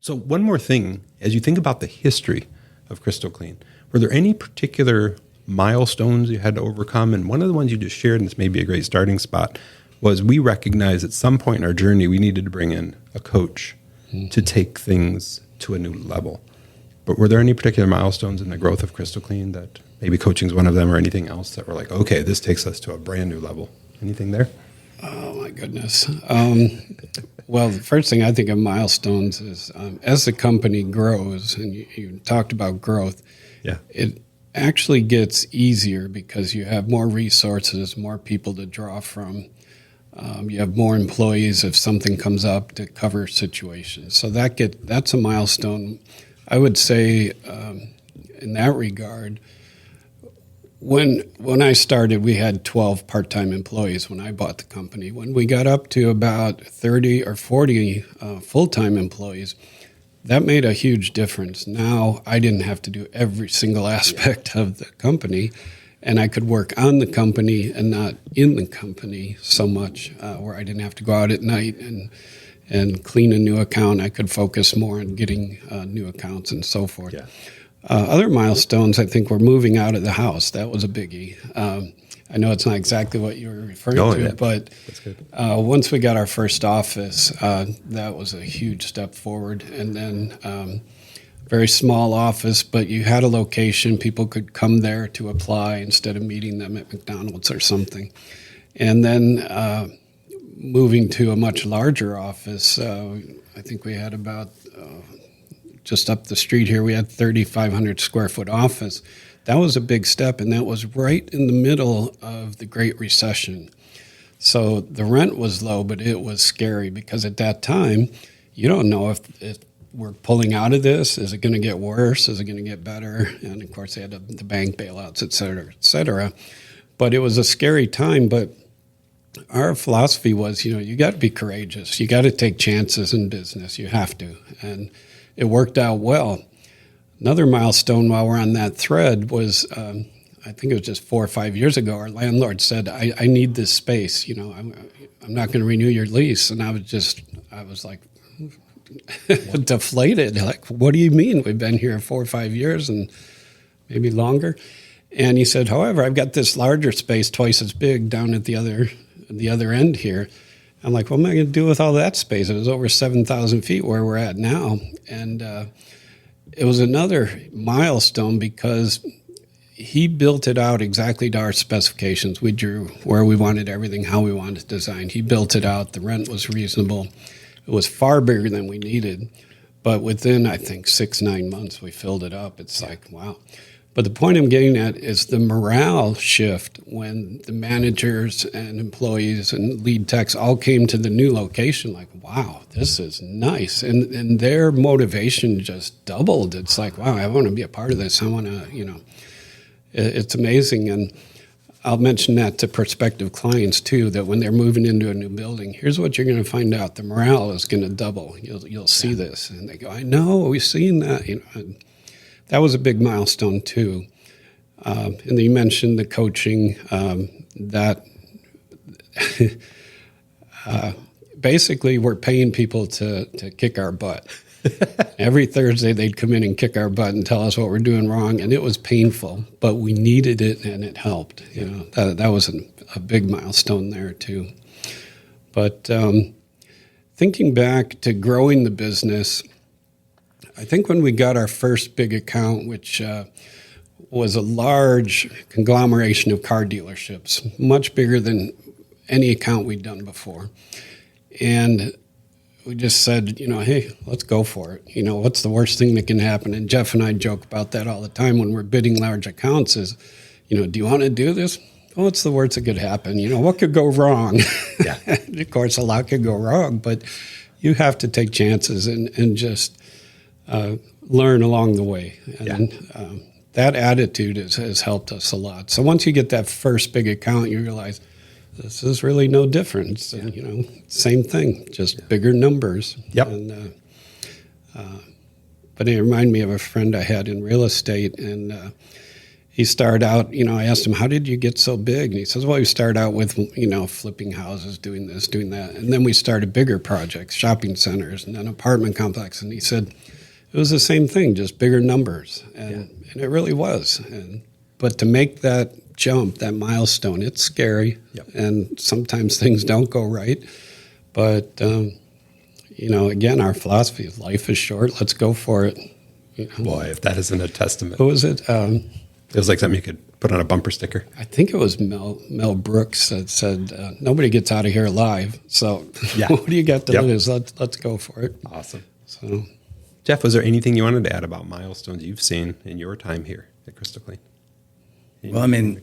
So one more thing, as you think about the history of Crystal Clean, were there any particular milestones you had to overcome? And one of the ones you just shared, and this may be a great starting spot, was we recognized at some point in our journey we needed to bring in a coach to take things to a new level. But were there any particular milestones in the growth of Crystal Clean that maybe coaching is one of them, or anything else that were like, okay, this takes us to a brand new level? Anything there? Oh, my goodness. Well, the first thing I think of milestones is as the company grows, and you talked about growth, it actually gets easier because you have more resources, more people to draw from. You have more employees if something comes up to cover situations. So that's a milestone. I would say in that regard, when I started, we had 12 part-time employees when I bought the company. When we got up to about 30 or 40 full-time employees, that made a huge difference. Now I didn't have to do every single aspect of the company, and I could work on the company and not in the company so much, where I didn't have to go out at night and clean a new account. I could focus more on getting new accounts and so forth. Yeah. Other milestones, I think, were moving out of the house. That was a biggie. I know it's not exactly what you were referring to, but once we got our first office, that was a huge step forward. And then very small office, but you had a location. People could come there to apply instead of meeting them at McDonald's or something. And then moving to a much larger office, I think we had about just up the street here, we had 3,500 square foot office. That was a big step, and that was right in the middle of the Great Recession. So the rent was low, but it was scary because at that time, you don't know if we're pulling out of this. Is it going to get worse? Is it going to get better? And of course, they had the bank bailouts, et cetera, et cetera. But it was a scary time. But our philosophy was, you got to be courageous. You got to take chances in business. You have to. And it worked out well. Another milestone while we're on that thread was, I think it was just 4 or 5 years ago, our landlord said, I need this space. I'm not going to renew your lease. And I was like deflated. Like, what do you mean? We've been here 4 or 5 years and maybe longer. And he said, however, I've got this larger space, twice as big, down at the other end here. I'm like, what am I going to do with all that space? It was over 7,000 feet where we're at now. And it was another milestone because he built it out exactly to our specifications. We drew where we wanted everything, how we wanted it designed. He built it out. The rent was reasonable. It was far bigger than we needed. But within, I think, 6-9 months, we filled it up. It's like, wow. But the point I'm getting at is the morale shift when the managers and employees and lead techs all came to the new location, like, wow, this is nice. And their motivation just doubled. It's like, wow, I want to be a part of this. I want to, it's amazing. And I'll mention that to prospective clients too, that when they're moving into a new building, here's what you're going to find out. The morale is going to double. You'll see this. And they go, I know, we've seen that, That was a big milestone too. And then you mentioned the coaching, that basically we're paying people to kick our butt. Every Thursday they'd come in and kick our butt and tell us what we're doing wrong, and it was painful, but we needed it and it helped. That was a big milestone there too. But thinking back to growing the business, I think when we got our first big account, which was a large conglomeration of car dealerships, much bigger than any account we'd done before. And we just said, hey, let's go for it. What's the worst thing that can happen? And Jeff and I joke about that all the time when we're bidding large accounts is, do you want to do this? Well, what's the worst that could happen? What could go wrong? Yeah. Of course, a lot could go wrong, but you have to take chances and just learn along the way. And that attitude has helped us a lot. So once you get that first big account, you realize this is really no difference. And, same thing, just bigger numbers. Yep. And, but it reminded me of a friend I had in real estate, and he started out, I asked him, how did you get so big? And he says, well, we started out with, flipping houses, doing this, doing that. And then we started bigger projects, shopping centers, and then apartment complex. And he said, it was the same thing, just bigger numbers. And it really was. But to make that jump, that milestone, it's scary. Yep. And sometimes things don't go right. But, again, our philosophy is life is short. Let's go for it. Boy, if that isn't a testament. What was it? It was like something you could put on a bumper sticker. I think it was Mel Brooks that said, nobody gets out of here alive. So what do you got to lose? Let's go for it. Awesome. So, Jeff, was there anything you wanted to add about milestones you've seen in your time here at Crystal Clean? Well, I mean,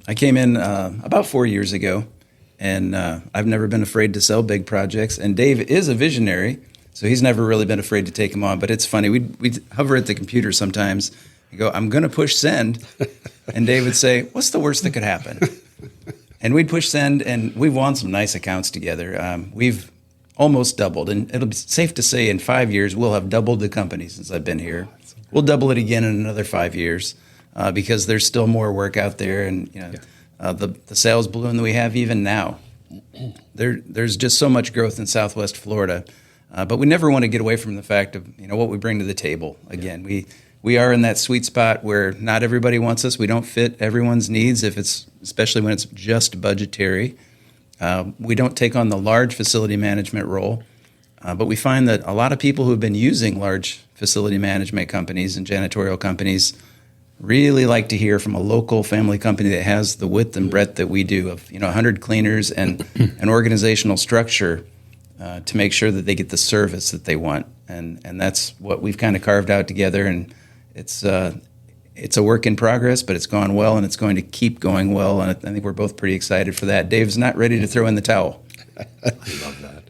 I came in about 4 years ago, and I've never been afraid to sell big projects. And Dave is a visionary, so he's never really been afraid to take them on. But it's funny, we'd hover at the computer sometimes. You go, I'm going to push send. And Dave would say, what's the worst that could happen? And we'd push send, and we've won some nice accounts together. We've almost doubled. And it'll be safe to say in 5 years, we'll have doubled the company since I've been here. We'll double it again in another 5 years because there's still more work out there. And the sales balloon that we have even now, there's just so much growth in Southwest Florida. But we never want to get away from the fact of what we bring to the table. Again, we are in that sweet spot where not everybody wants us. We don't fit everyone's needs, especially when it's just budgetary. We don't take on the large facility management role, but we find that a lot of people who have been using large facility management companies and janitorial companies really like to hear from a local family company that has the width and breadth that we do of 100 cleaners and an organizational structure to make sure that they get the service that they want. And that's what we've kind of carved out together. And it's a work in progress, but it's gone well, and it's going to keep going well. And I think we're both pretty excited for that. Dave's not ready to throw in the towel. I love that.